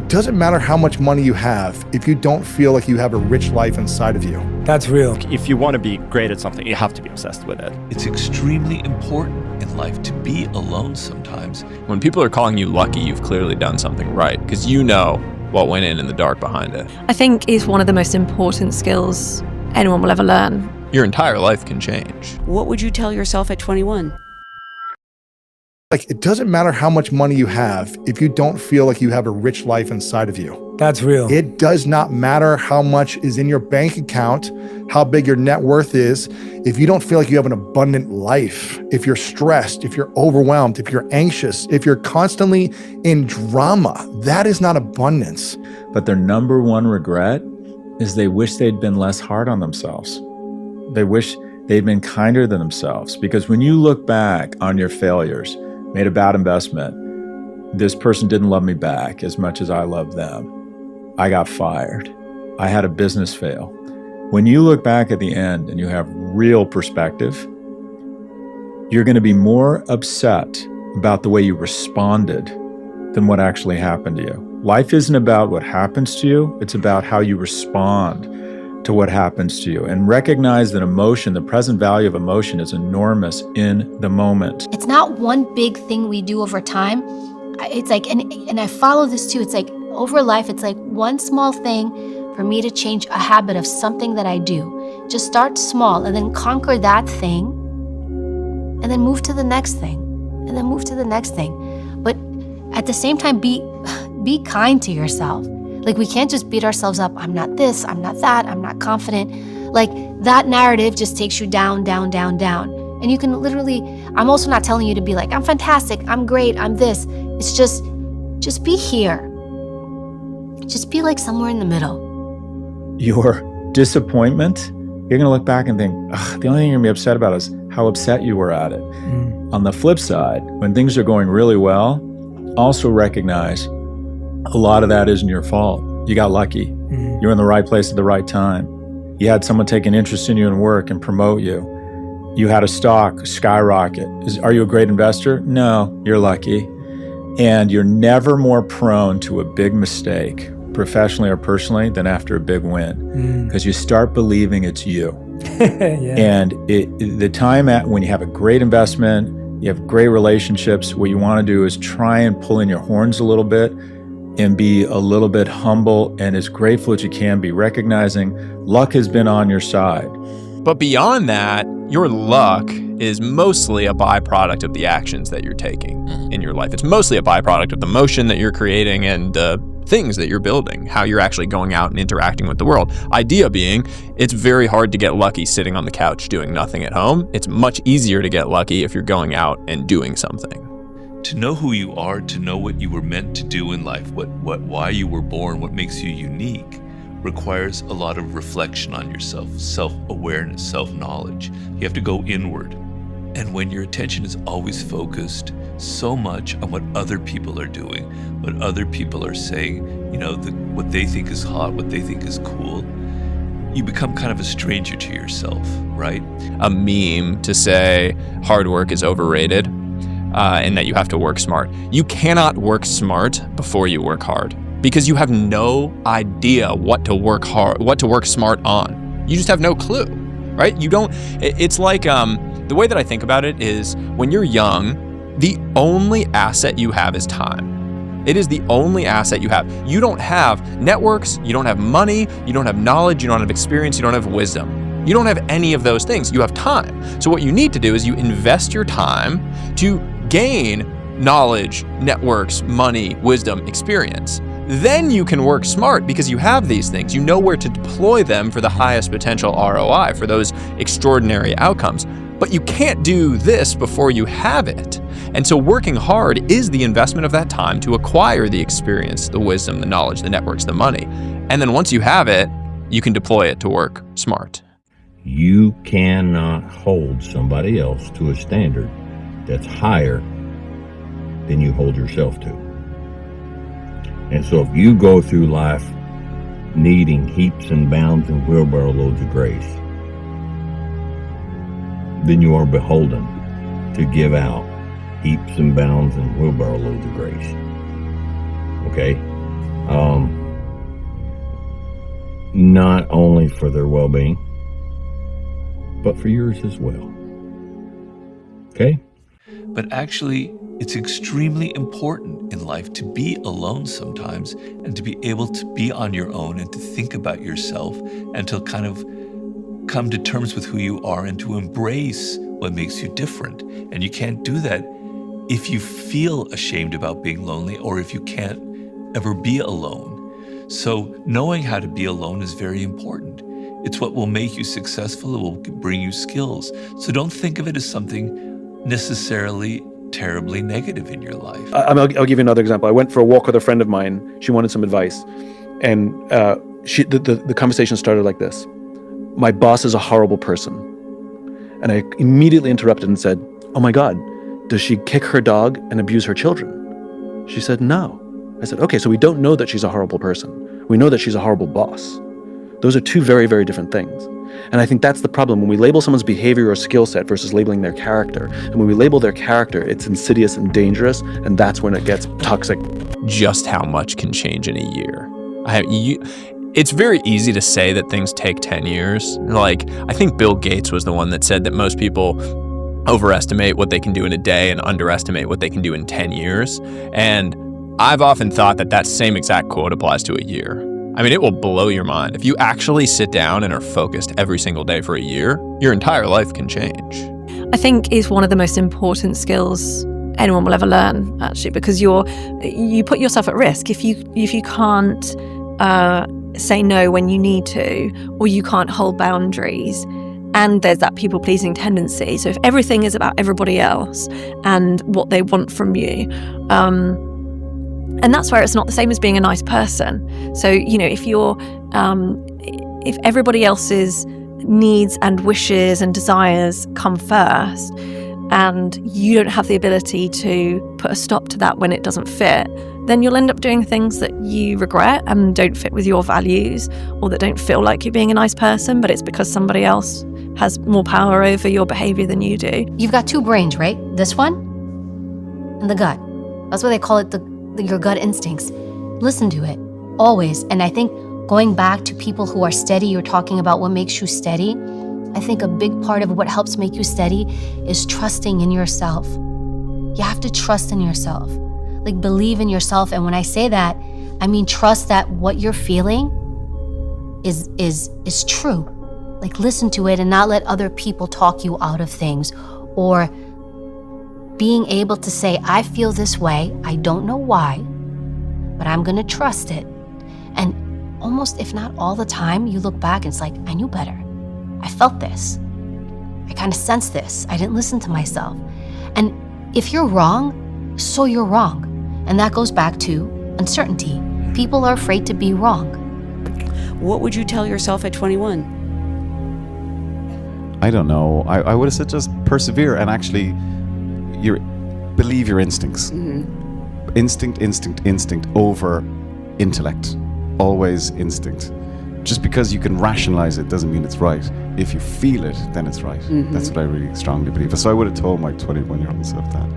it doesn't matter how much money you have if you don't feel like you have a rich life inside of you. That's real. If you want to be great at something, you have to be obsessed with it. It's extremely important in life to be alone sometimes. When people are calling you lucky, you've clearly done something right, because you know what went in the dark behind it. I think it's one of the most important skills anyone will ever learn. Your entire life can change. What would you tell yourself at 21? Like, it doesn't matter how much money you have if you don't feel like you have a rich life inside of you. That's real. It does not matter how much is in your bank account, how big your net worth is, if you don't feel like you have an abundant life, if you're stressed, if you're overwhelmed, if you're anxious, if you're constantly in drama, that is not abundance. But their number one regret is they wish they'd been less hard on themselves. They wish they'd been kinder to themselves. Because when you look back on your failures, made a bad investment, this person didn't love me back as much as I loved them, I got fired, I had a business fail. When you look back at the end and you have real perspective, you're going to be more upset about the way you responded than what actually happened to you. Life isn't about what happens to you, it's about how you respond to what happens to you, and recognize that emotion, the present value of emotion, is enormous in the moment. It's not one big thing we do over time. It's like, and I follow this too, it's like over life, it's like one small thing for me to change a habit of something that I do. Just start small and then conquer that thing and then move to the next thing and then move to the next thing. But at the same time, be kind to yourself. Like, we can't just beat ourselves up. I'm not this, I'm not that, I'm not confident. Like, that narrative just takes you down, down, down, down. And you can literally, I'm also not telling you to be like, I'm fantastic, I'm great, I'm this. It's just be here. Just be like somewhere in the middle. Your disappointment, you're going to look back and think, the only thing you're going to be upset about is how upset you were at it. On the flip side, when things are going really well, also recognize a lot of that isn't your fault. You got lucky. You're in the right place at the right time. You had someone take an interest in you and work and promote you. You had a stock skyrocket. Are you a great investor? No, you're lucky. And you're never more prone to a big mistake, professionally or personally, than after a big win, because you start believing it's you. Yeah. And the time when you have a great investment, you have great relationships, what you want to do is try and pull in your horns a little bit and be a little bit humble and as grateful as you can be, recognizing luck has been on your side. But beyond that, your luck is mostly a byproduct of the actions that you're taking in your life. It's mostly a byproduct of the motion that you're creating and the things that you're building, how you're actually going out and interacting with the world. Idea being, it's very hard to get lucky sitting on the couch doing nothing at home. It's much easier to get lucky if you're going out and doing something. To know who you are, to know what you were meant to do in life, why you were born, what makes you unique, requires a lot of reflection on yourself, self-awareness, self-knowledge. You have to go inward. And when your attention is always focused so much on what other people are doing, what other people are saying, what they think is hot, what they think is cool, you become kind of a stranger to yourself, right? A meme to say hard work is overrated. And that you have to work smart. You cannot work smart before you work hard, because you have no idea what to work smart on. You just have no clue, right? It's like, the way that I think about it is, when you're young, the only asset you have is time. It is the only asset you have. You don't have networks, you don't have money, you don't have knowledge, you don't have experience, you don't have wisdom. You don't have any of those things. You have time. So what you need to do is you invest your time to gain knowledge, networks, money, wisdom, experience. Then you can work smart because you have these things. You know where to deploy them for the highest potential ROI, for those extraordinary outcomes. But you can't do this before you have it. And so working hard is the investment of that time to acquire the experience, the wisdom, the knowledge, the networks, the money. And then once you have it, you can deploy it to work smart. You cannot hold somebody else to a standard that's higher than you hold yourself to. And so if you go through life needing heaps and bounds and wheelbarrow loads of grace, then you are beholden to give out heaps and bounds and wheelbarrow loads of grace. Okay? Not only for their well-being, but for yours as well. Okay? But actually, it's extremely important in life to be alone sometimes and to be able to be on your own and to think about yourself and to kind of come to terms with who you are and to embrace what makes you different. And you can't do that if you feel ashamed about being lonely or if you can't ever be alone. So knowing how to be alone is very important. It's what will make you successful. It will bring you skills. So don't think of it as something necessarily terribly negative in your life. I'll give you another example. I went for a walk with a friend of mine. She wanted some advice. And the conversation started like this. My boss is a horrible person. And I immediately interrupted and said, oh my God, does she kick her dog and abuse her children? She said, no. I said, okay, so we don't know that she's a horrible person. We know that she's a horrible boss. Those are two very, very different things. And I think that's the problem. When we label someone's behavior or skill set versus labeling their character, and when we label their character, it's insidious and dangerous, and that's when it gets toxic. Just how much can change in a year. It's very easy to say that things take 10 years. Like, I think Bill Gates was the one that said that most people overestimate what they can do in a day and underestimate what they can do in 10 years. And I've often thought that that same exact quote applies to a year. I mean, it will blow your mind. If you actually sit down and are focused every single day for a year, your entire life can change. I think is one of the most important skills anyone will ever learn, actually, because you put yourself at risk if you can't say no when you need to, or you can't hold boundaries. And there's that people-pleasing tendency. So if everything is about everybody else and what they want from you, and that's where it's not the same as being a nice person. So, if everybody else's needs and wishes and desires come first, and you don't have the ability to put a stop to that when it doesn't fit, then you'll end up doing things that you regret and don't fit with your values, or that don't feel like you're being a nice person, but it's because somebody else has more power over your behavior than you do. You've got two brains, right? This one and the gut. That's why they call it your gut instincts. Listen to it, always. And I think going back to people who are steady, you're talking about what makes you steady. I think a big part of what helps make you steady is trusting in yourself. You have to trust in yourself. Like, believe in yourself. And when I say that, I mean trust that what you're feeling is true. Like, listen to it and not let other people talk you out of things, or being able to say, I feel this way, I don't know why, but I'm gonna trust it. And almost, if not all the time, you look back and it's like, I knew better. I felt this. I kind of sensed this. I didn't listen to myself. And if you're wrong, so you're wrong. And that goes back to uncertainty. People are afraid to be wrong. What would you tell yourself at 21? I don't know. I would have said just persevere and actually believe your instincts. Mm-hmm. Instinct over intellect. Always instinct. Just because you can rationalize it doesn't mean it's right. If you feel it, then it's right. Mm-hmm. That's what I really strongly believe. So I would have told my 21-year-old self that.